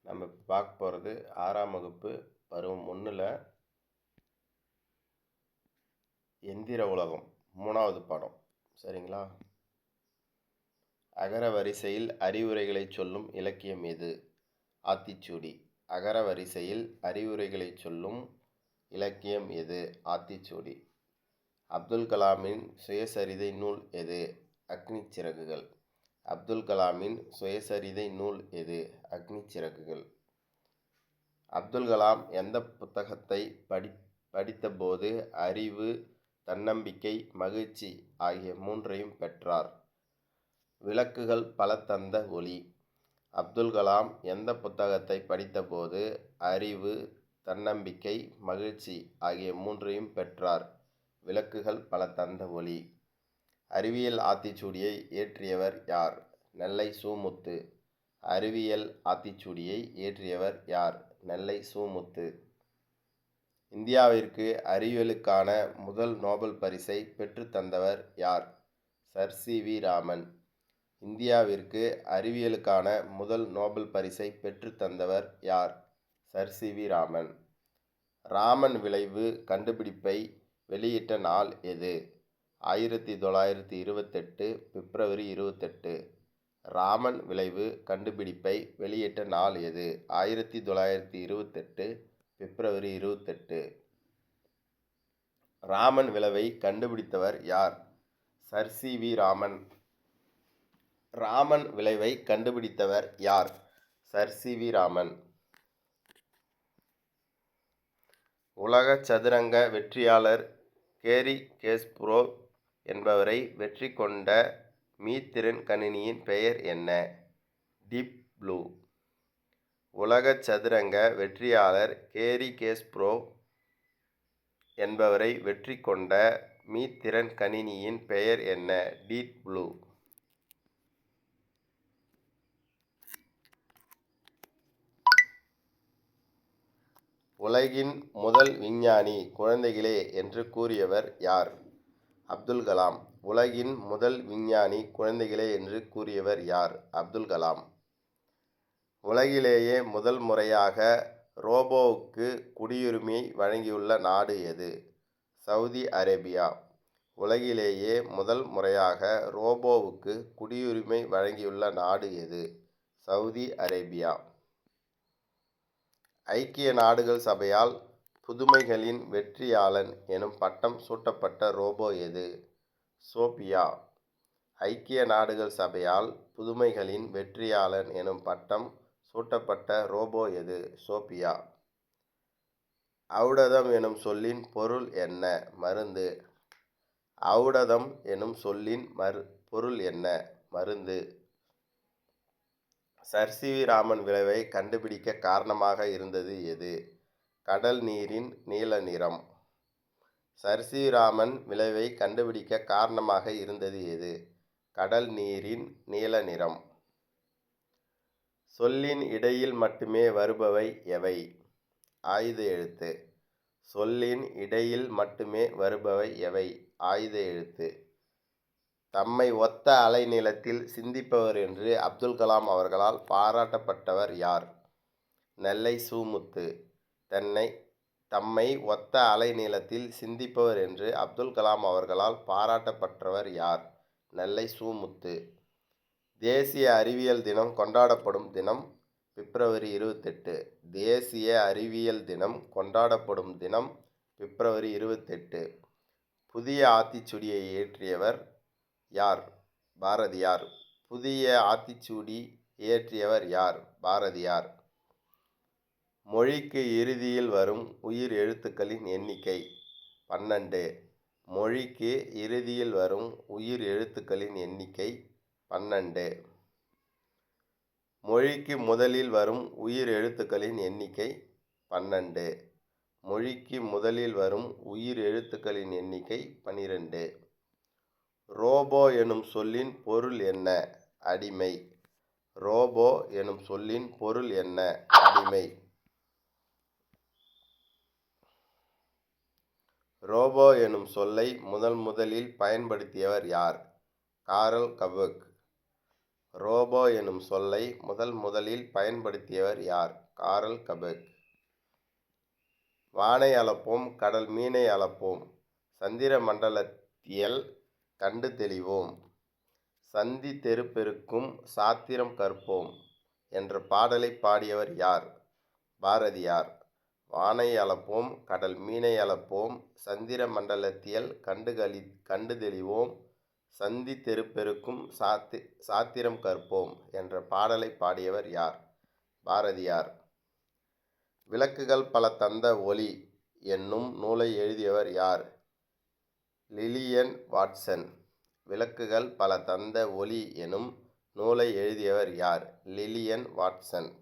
நம்ம பார்க்க போகிறது 6ஆம் வகுப்பு பருவம் 1ல் எந்திர உலகம் 3வது பாடம். சரிங்களா? அகர வரிசையில் அறிவுரைகளை சொல்லும் இலக்கியம் எது? ஆத்திச்சூடி. அகர வரிசையில் அறிவுரைகளை சொல்லும் இலக்கியம் எது? ஆத்திச்சூடி. அப்துல் கலாமின் சுயசரிதை நூல் எது? அக்னி சிறகுகள். அப்துல் கலாமின் சுயசரிதை நூல் எது? அக்னி சிறகுகள். அப்துல் கலாம் எந்த புத்தகத்தை படித்தபோது அறிவு, தன்னம்பிக்கை, மகிழ்ச்சி ஆகிய 3ஐயும் பெற்றார்? விளக்குகள் பல தந்த ஒளி. அப்துல் கலாம் எந்த புத்தகத்தை படித்தபோது அறிவு, தன்னம்பிக்கை, மகிழ்ச்சி ஆகிய 3ஐயும் பெற்றார்? விளக்குகள் பல தந்த ஒளி. அறிவியல் ஆத்திச்சூடியை இயற்றியவர் யார்? நெல்லை சு.முத்து. அறிவியல் ஆத்திச்சூடியை இயற்றியவர் யார்? நெல்லை சு.முத்து. இந்தியாவிற்கு அறிவியலுக்கான முதல் நோபல் பரிசை பெற்றுத்தந்தவர் யார்? Sir C V. ராமன். இந்தியாவிற்கு அறிவியலுக்கான முதல் நோபல் பரிசை பெற்றுத்தந்தவர் யார்? Sir C V. ராமன். ராமன் விளைவு கண்டுபிடிப்பை வெளியிட்ட நாள் எது? 1928 பிப்ரவரி 28. ராமன் விளைவு கண்டுபிடிப்பை வெளியிட்ட நாள் எது? 1928 பிப்ரவரி 28. ராமன் விளைவை கண்டுபிடித்தவர் யார்? Sir C V. ராமன். ராமன் விளைவை கண்டுபிடித்தவர் யார்? Sir C V. ராமன். உலக சதுரங்க வெற்றியாளர் கேரி கேஸ்பரோவ் என்பவரை வெற்றி கொண்ட மீத்திறன் கணினியின் பெயர் என்ன? Deep blue. உலக சதுரங்க வெற்றியாளர் கேரி கேஸ்பரோவ் என்பவரை வெற்றி கொண்ட மீத்திறன் கணினியின் பெயர் என்ன? Deep blue. உலகின் முதல் விஞ்ஞானி குழந்தைகளே என்று கூறியவர் யார்? அப்துல் கலாம். உலகின் முதல் விஞ்ஞானி குழந்தைகளே என்று கூறியவர் யார்? அப்துல் கலாம். உலகிலேயே முதல் முறையாக ரோபோவுக்கு குடியுரிமை வழங்கியுள்ள நாடு எது? Saudi Arabia. உலகிலேயே முதல் முறையாக ரோபோவுக்கு குடியுரிமை வழங்கியுள்ள நாடு எது? Saudi Arabia. ஐக்கிய நாடுகள் சபையால் புதுமைகளின் வெற்றியாளன் எனும் பட்டம் சூட்டப்பட்ட ரோபோ எது? சோபியா. ஐக்கிய நாடுகள் சபையால் புதுமைகளின் வெற்றியாளன் எனும் பட்டம் சூட்டப்பட்ட ரோபோ எது? சோபியா. ஔடதம் எனும் சொல்லின் பொருள் என்ன? மருந்து. ஔடதம் எனும் சொல்லின் பொருள் என்ன? மருந்து. Sir C V. ராமன் விளைவை கண்டுபிடிக்க காரணமாக இருந்தது எது? கடல் நீரின் நீல நிறம். Sir C V. ராமன் விளைவை கண்டுபிடிக்க காரணமாக இருந்தது எது? கடல் நீரின் நீல நிறம். சொல்லின் இடையில் மட்டுமே வருபவை எவை? ஆயுத எழுத்து. சொல்லின் இடையில் மட்டுமே வருபவை எவை? ஆயுத எழுத்து. தம்மை ஒத்த அலைநீளத்தில் சிந்திப்பவர் என்று அப்துல் கலாம் அவர்களால் பாராட்டப்பட்டவர் யார்? நெல்லை சு.முத்து. தம்மை ஒத்த அலைநீளத்தில் சிந்திப்பவர் என்று அப்துல் கலாம் அவர்களால் பாராட்டப்பட்டவர் யார்? நெல்லை சு.முத்து. தேசிய அறிவியல் தினம் கொண்டாடப்படும் தினம் பிப்ரவரி 28. தேசிய அறிவியல் தினம் கொண்டாடப்படும் தினம் பிப்ரவரி 28. புதிய ஆத்திச்சூடியை இயற்றியவர் யார்? பாரதியார். புதிய ஆத்திச்சூடி இயற்றியவர் யார்? பாரதியார். மொழிக்கு இறுதியில் வரும் உயிர் எழுத்துக்களின் எண்ணிக்கை 12. மொழிக்கு இறுதியில் வரும் உயிர் எழுத்துக்களின் எண்ணிக்கை 12. மொழிக்கு முதலில் வரும் உயிர் எழுத்துக்களின் எண்ணிக்கை 12. மொழிக்கு முதலில் வரும் உயிர் எழுத்துக்களின் எண்ணிக்கை 12. ரோபோ எனும் சொல்லின் பொருள் என்ன? அடிமை. ரோபோ எனும் சொல்லின் பொருள் என்ன? அடிமை. ரோபோ எனும் சொல்லை முதலில் பயன்படுத்தியவர் யார்? காரல் கபக். ரோபோ எனும் சொல்லை முதலில் பயன்படுத்தியவர் யார்? காரல் கபெக். வானை அளப்போம், கடல் மீனை அளப்போம், சந்திர மண்டலத்தியல் கண்டு தெளிவோம், சந்தி தெரு பெருக்கும் சாத்திரம் கற்போம் என்ற பாடலை பாடியவர் யார்? பாரதியார். வானை அளப்போம், கடல் மீனை அளப்போம், சந்திர மண்டலத்தியல் கண்டு தெளிவோம், சந்தி தெரு பெருக்கும் சாத்திரம் கற்போம் என்ற பாடலை பாடியவர் யார்? பாரதியார். விளக்குகள் பல தந்த ஒளி என்னும் நூலை எழுதியவர் யார்? Lillian Watson. விளக்குகள் பல தந்த ஒளி எனும் நூலை எழுதியவர் யார்? Lillian Watson.